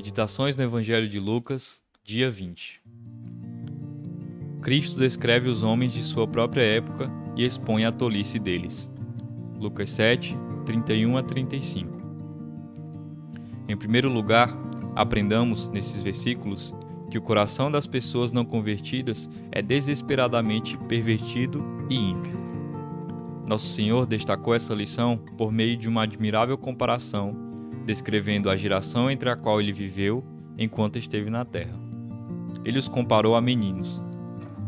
Meditações no Evangelho de Lucas, dia 20. Cristo descreve os homens de sua própria época e expõe a tolice deles. Lucas 7, 31 a 35. Em primeiro lugar, aprendamos, nesses versículos, que o coração das pessoas não convertidas é desesperadamente pervertido e ímpio. Nosso Senhor destacou essa lição por meio de uma admirável comparação, descrevendo a geração entre a qual ele viveu enquanto esteve na terra. Ele os comparou a meninos.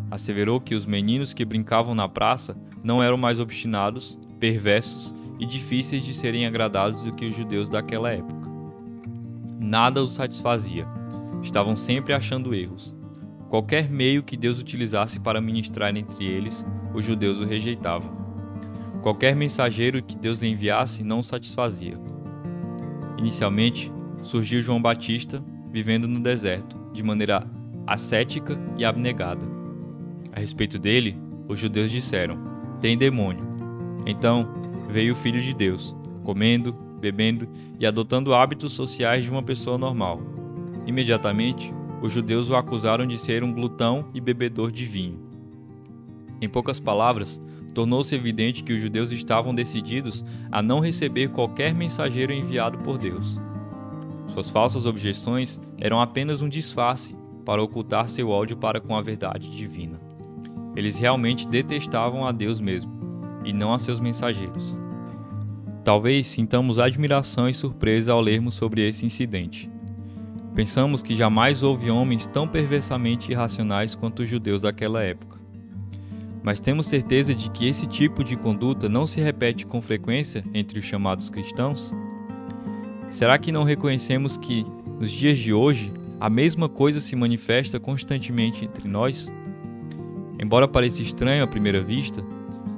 Asseverou que os meninos que brincavam na praça não eram mais obstinados, perversos e difíceis de serem agradados do que os judeus daquela época. Nada os satisfazia. Estavam sempre achando erros. Qualquer meio que Deus utilizasse para ministrar entre eles, os judeus o rejeitavam. Qualquer mensageiro que Deus lhe enviasse não os satisfazia. Inicialmente, surgiu João Batista, vivendo no deserto, de maneira ascética e abnegada. A respeito dele, os judeus disseram: tem demônio. Então, veio o Filho de Deus, comendo, bebendo e adotando hábitos sociais de uma pessoa normal. Imediatamente, os judeus o acusaram de ser um glutão e bebedor de vinho. Em poucas palavras, tornou-se evidente que os judeus estavam decididos a não receber qualquer mensageiro enviado por Deus. Suas falsas objeções eram apenas um disfarce para ocultar seu ódio para com a verdade divina. Eles realmente detestavam a Deus mesmo, e não a seus mensageiros. Talvez sintamos admiração e surpresa ao lermos sobre esse incidente. Pensamos que jamais houve homens tão perversamente irracionais quanto os judeus daquela época. Mas temos certeza de que esse tipo de conduta não se repete com frequência entre os chamados cristãos? Será que não reconhecemos que, nos dias de hoje, a mesma coisa se manifesta constantemente entre nós? Embora pareça estranho à primeira vista,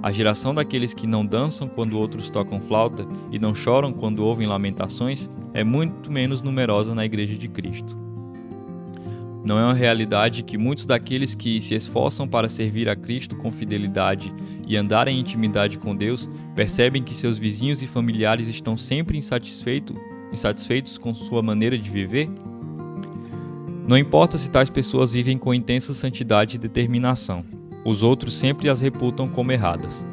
a geração daqueles que não dançam quando outros tocam flauta e não choram quando ouvem lamentações é muito menos numerosa na Igreja de Cristo. Não é uma realidade que muitos daqueles que se esforçam para servir a Cristo com fidelidade e andar em intimidade com Deus percebem que seus vizinhos e familiares estão sempre insatisfeitos com sua maneira de viver? Não importa se tais pessoas vivem com intensa santidade e determinação, os outros sempre as reputam como erradas.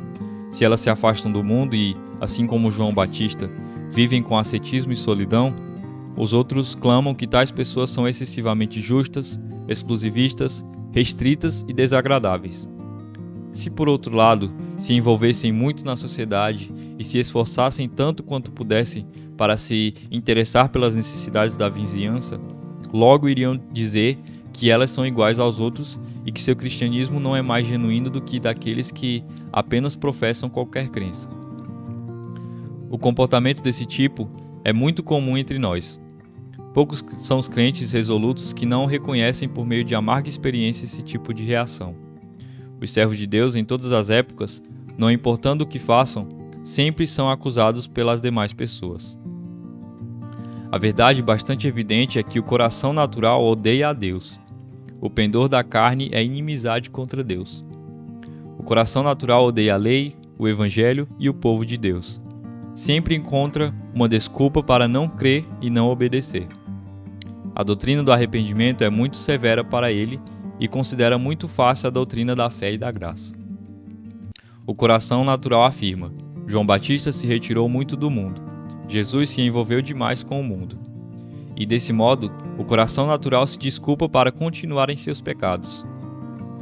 Se elas se afastam do mundo e, assim como João Batista, vivem com ascetismo e solidão, os outros clamam que tais pessoas são excessivamente justas, exclusivistas, restritas e desagradáveis. Se, por outro lado, se envolvessem muito na sociedade e se esforçassem tanto quanto pudessem para se interessar pelas necessidades da vizinhança, logo iriam dizer que elas são iguais aos outros e que seu cristianismo não é mais genuíno do que daqueles que apenas professam qualquer crença. O comportamento desse tipo é muito comum entre nós. Poucos são os crentes resolutos que não reconhecem por meio de amarga experiência esse tipo de reação. Os servos de Deus, em todas as épocas, não importando o que façam, sempre são acusados pelas demais pessoas. A verdade bastante evidente é que o coração natural odeia a Deus. O pendor da carne é inimizade contra Deus. O coração natural odeia a lei, o Evangelho e o povo de Deus. Sempre encontra uma desculpa para não crer e não obedecer. A doutrina do arrependimento é muito severa para ele e considera muito fácil a doutrina da fé e da graça. O coração natural afirma: João Batista se retirou muito do mundo. Jesus se envolveu demais com o mundo. E desse modo, o coração natural se desculpa para continuar em seus pecados.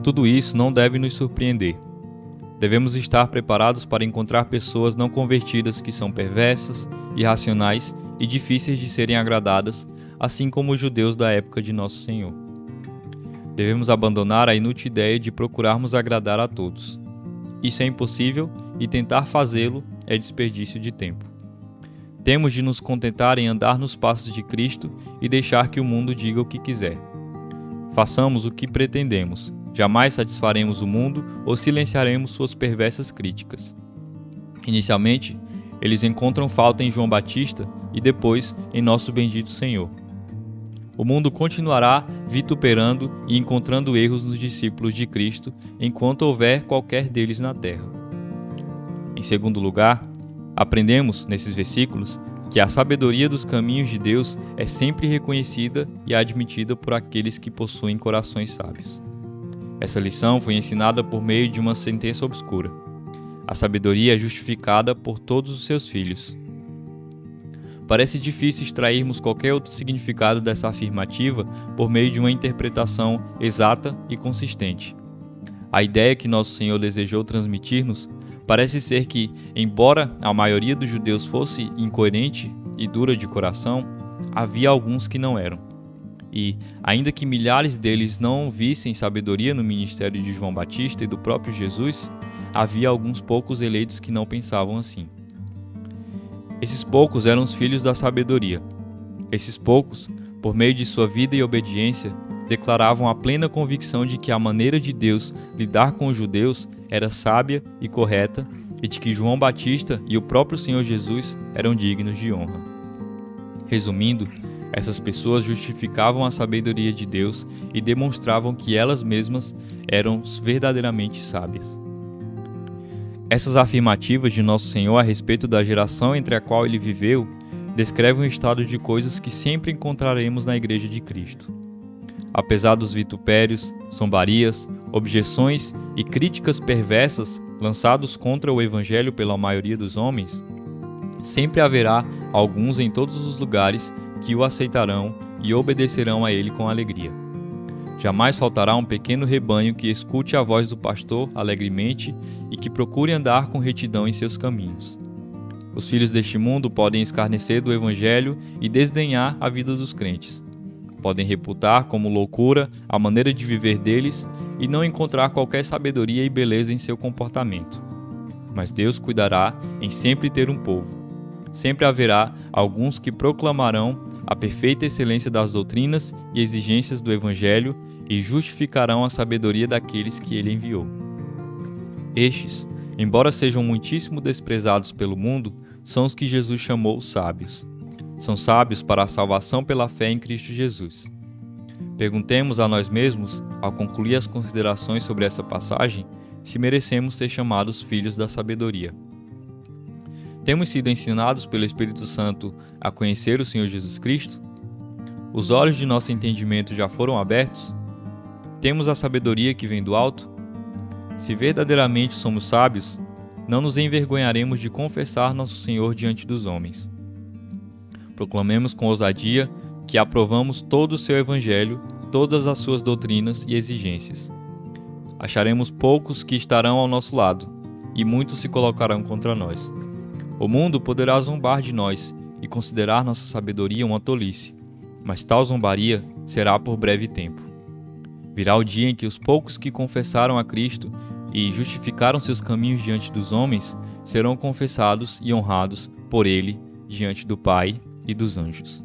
Tudo isso não deve nos surpreender. Devemos estar preparados para encontrar pessoas não convertidas que são perversas, irracionais e difíceis de serem agradadas, assim como os judeus da época de Nosso Senhor. Devemos abandonar a inútil ideia de procurarmos agradar a todos. Isso é impossível e tentar fazê-lo é desperdício de tempo. Temos de nos contentar em andar nos passos de Cristo e deixar que o mundo diga o que quiser. Façamos o que pretendemos. Jamais satisfaremos o mundo ou silenciaremos suas perversas críticas. Inicialmente, eles encontram falta em João Batista e depois em nosso bendito Senhor. O mundo continuará vituperando e encontrando erros nos discípulos de Cristo enquanto houver qualquer deles na terra. Em segundo lugar, aprendemos, nesses versículos, que a sabedoria dos caminhos de Deus é sempre reconhecida e admitida por aqueles que possuem corações sábios. Essa lição foi ensinada por meio de uma sentença obscura. A sabedoria é justificada por todos os seus filhos. Parece difícil extrairmos qualquer outro significado dessa afirmativa por meio de uma interpretação exata e consistente. A ideia que nosso Senhor desejou transmitir-nos parece ser que, embora a maioria dos judeus fosse incoerente e dura de coração, havia alguns que não eram. E, ainda que milhares deles não vissem sabedoria no ministério de João Batista e do próprio Jesus, havia alguns poucos eleitos que não pensavam assim. Esses poucos eram os filhos da sabedoria. Esses poucos, por meio de sua vida e obediência, declaravam a plena convicção de que a maneira de Deus lidar com os judeus era sábia e correta e de que João Batista e o próprio Senhor Jesus eram dignos de honra. Resumindo, essas pessoas justificavam a sabedoria de Deus e demonstravam que elas mesmas eram verdadeiramente sábias. Essas afirmativas de Nosso Senhor a respeito da geração entre a qual ele viveu descrevem um estado de coisas que sempre encontraremos na Igreja de Cristo. Apesar dos vitupérios, zombarias, objeções e críticas perversas lançados contra o Evangelho pela maioria dos homens, sempre haverá alguns em todos os lugares que o aceitarão e obedecerão a ele com alegria. Jamais faltará um pequeno rebanho que escute a voz do pastor alegremente e que procure andar com retidão em seus caminhos. Os filhos deste mundo podem escarnecer do Evangelho e desdenhar a vida dos crentes. Podem reputar como loucura a maneira de viver deles e não encontrar qualquer sabedoria e beleza em seu comportamento. Mas Deus cuidará em sempre ter um povo. Sempre haverá alguns que proclamarão a perfeita excelência das doutrinas e exigências do Evangelho e justificarão a sabedoria daqueles que ele enviou. Estes, embora sejam muitíssimo desprezados pelo mundo, são os que Jesus chamou sábios. São sábios para a salvação pela fé em Cristo Jesus. Perguntemos a nós mesmos, ao concluir as considerações sobre essa passagem, se merecemos ser chamados filhos da sabedoria. Temos sido ensinados pelo Espírito Santo a conhecer o Senhor Jesus Cristo? Os olhos de nosso entendimento já foram abertos? Temos a sabedoria que vem do alto? Se verdadeiramente somos sábios, não nos envergonharemos de confessar nosso Senhor diante dos homens. Proclamemos com ousadia que aprovamos todo o seu Evangelho, todas as suas doutrinas e exigências. Acharemos poucos que estarão ao nosso lado, e muitos se colocarão contra nós. O mundo poderá zombar de nós e considerar nossa sabedoria uma tolice, mas tal zombaria será por breve tempo. Virá o dia em que os poucos que confessaram a Cristo e justificaram seus caminhos diante dos homens serão confessados e honrados por Ele diante do Pai e dos anjos.